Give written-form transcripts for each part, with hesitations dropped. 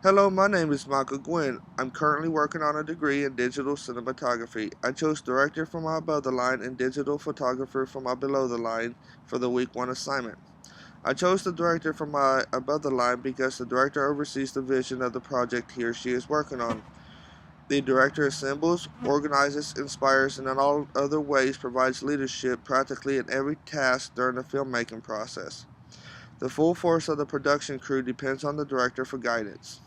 Hello, my name is Michael Gwynn. I'm currently working on a degree in digital cinematography. I chose director for my above the line and digital photographer for my below the line for the week 1 assignment. I chose the director for my above the line because the director oversees the vision of the project he or she is working on. The director assembles, organizes, inspires, and in all other ways provides leadership practically in every task during the filmmaking process. The full force of the production crew depends on the director for guidance.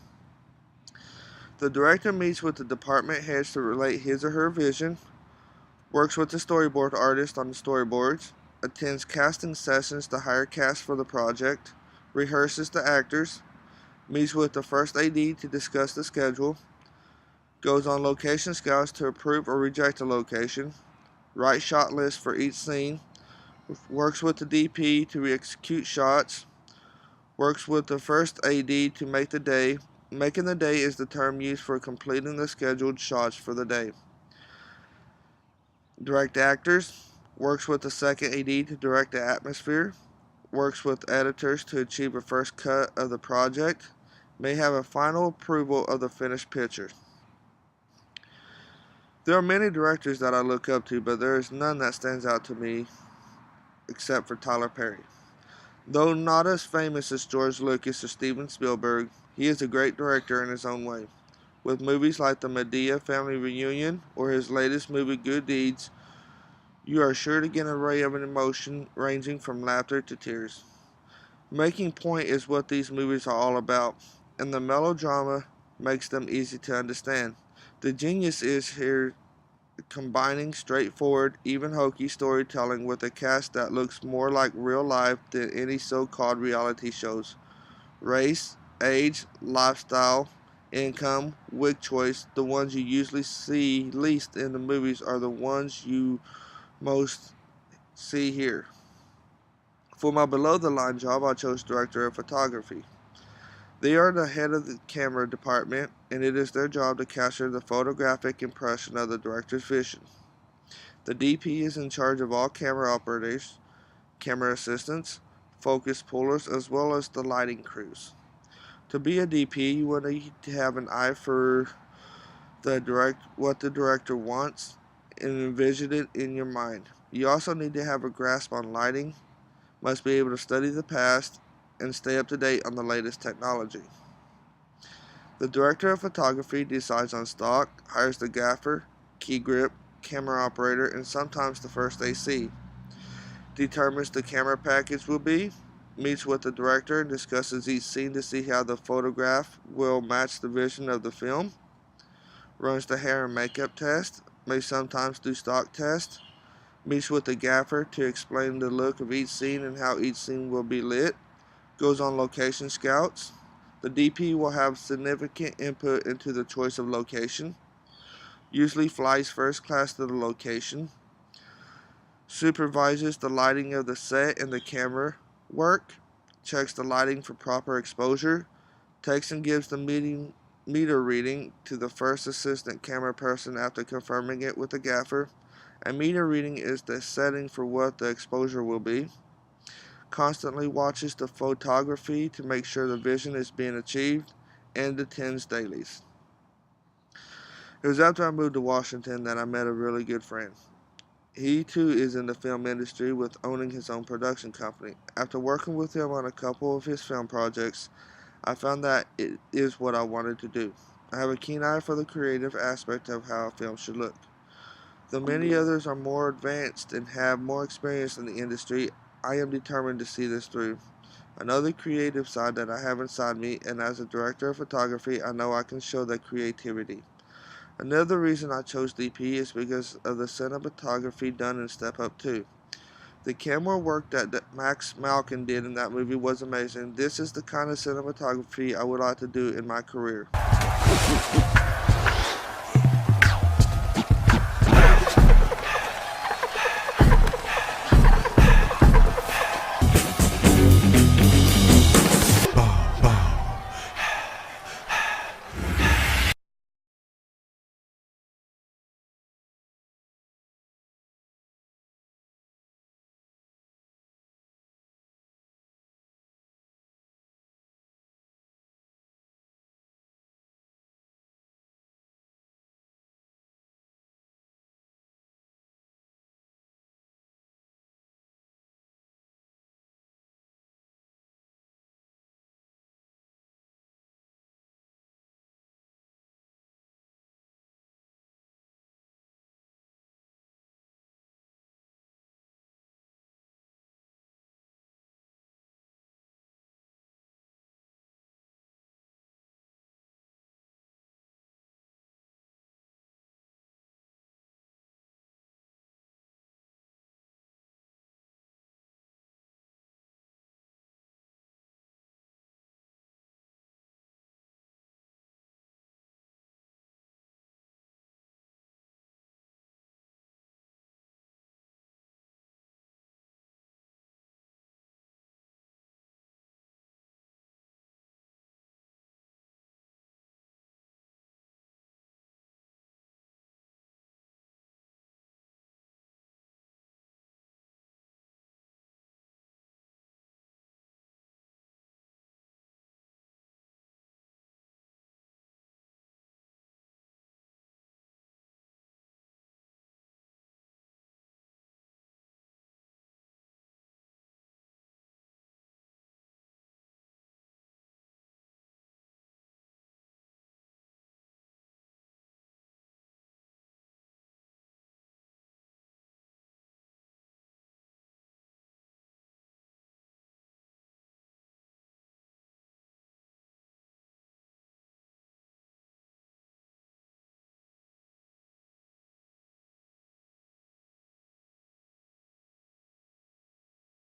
The director meets with the department heads to relate his or her vision, works with the storyboard artist on the storyboards, attends casting sessions to hire cast for the project, rehearses the actors, meets with the first AD to discuss the schedule, goes on location scouts to approve or reject a location, writes shot lists for each scene, works with the DP to execute shots, works with the first AD to make the day. Making the day is the term used for completing the scheduled shots for the day. Direct actors, works with the second AD to direct the atmosphere, works with editors to achieve a first cut of the project, may have a final approval of the finished picture. There are many directors that I look up to, but there is none that stands out to me except for Tyler Perry. Though not as famous as George Lucas or Steven Spielberg, he is a great director in his own way. With movies like the Madea Family Reunion or his latest movie Good Deeds, you are sure to get an array of emotion ranging from laughter to tears. Making point is what these movies are all about, and the melodrama makes them easy to understand. The genius is here combining straightforward, even hokey storytelling with a cast that looks more like real life than any so-called reality shows. Race, age, lifestyle, income, wig choice, the ones you usually see least in the movies are the ones you most see here. For my below the line job, I chose director of photography. They are the head of the camera department, and it is their job to capture the photographic impression of the director's vision. The DP is in charge of all camera operators, camera assistants, focus pullers, as well as the lighting crews. To be a DP, you will need to have an eye for what the director wants and envision it in your mind. You also need to have a grasp on lighting, must be able to study the past, and stay up to date on the latest technology. The director of photography decides on stock, hires the gaffer, key grip, camera operator, and sometimes the first AC, determines the camera package will be, meets with the director and discusses each scene to see how the photograph will match the vision of the film, runs the hair and makeup test, may sometimes do stock tests, meets with the gaffer to explain the look of each scene and how each scene will be lit, goes on location scouts. The DP will have significant input into the choice of location, usually flies first class to the location, supervises the lighting of the set and the camera work, checks the lighting for proper exposure, takes and gives the meter reading to the first assistant camera person after confirming it with the gaffer. A meter reading is the setting for what the exposure will be. Constantly watches the photography to make sure the vision is being achieved, and attends dailies. It was after I moved to Washington that I met a really good friend. He too is in the film industry with owning his own production company. After working with him on a couple of his film projects, I found that it is what I wanted to do. I have a keen eye for the creative aspect of how a film should look. Though many others are more advanced and have more experience in the industry, I am determined to see this through. Another creative side that I have inside me, and as a director of photography, I know I can show that creativity. Another reason I chose DP is because of the cinematography done in Step Up 2. The camera work that Max Malkin did in that movie was amazing. This is the kind of cinematography I would like to do in my career.